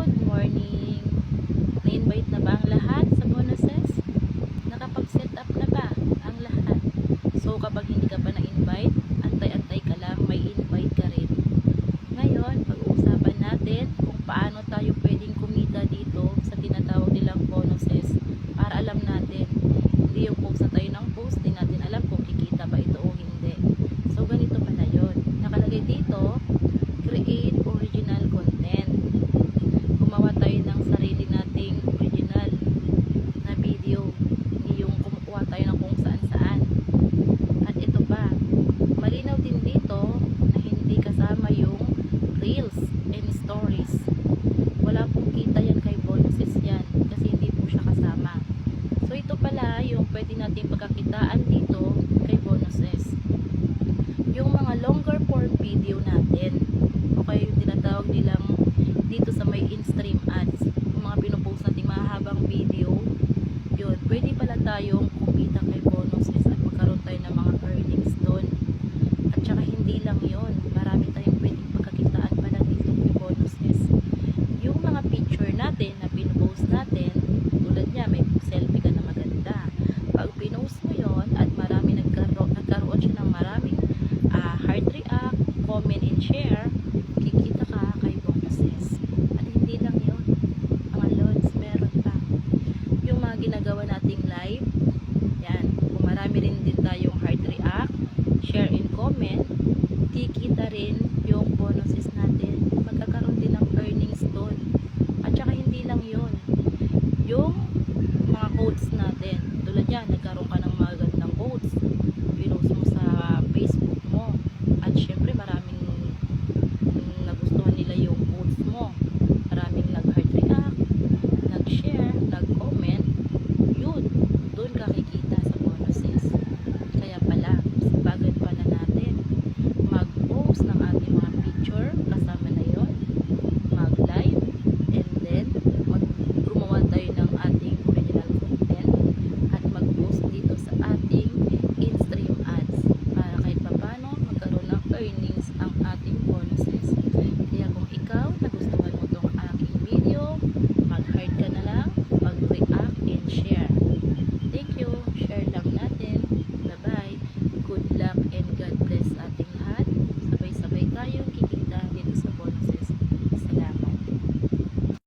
Good morning! Na-invite na ba ang lahat sa bonuses? Nakapag-set up na ba ang lahat? So kapag hindi ka pa na-invite, antay-antay ka lang, may invite ka rin. Ngayon, pag-uusapan natin kung paano tayo pwedeng kumita dito sa tinatawag nilang bonuses para alam natin. Hindi yung post na tayo ng post, di natin alam kung kikita ba ito o hindi. So ganito pala yun. Nakalagay dito, create original content. Gumawa tayo ng sarili nating original na video, hindi yung kumukuha tayo ng kung saan saan. At ito pa, malinaw din dito na hindi kasama yung reels and stories. Wala pong kita yan kay bonuses yan kasi hindi po siya kasama. So ito pala yung pwede natin pagkakitaan dito kay bonuses, yung mga longer form video natin o kaya yung tinatawag nilang dito sa may in-stream ads, yung mga pinupost natin mahabang video, yun, pwede pala tayong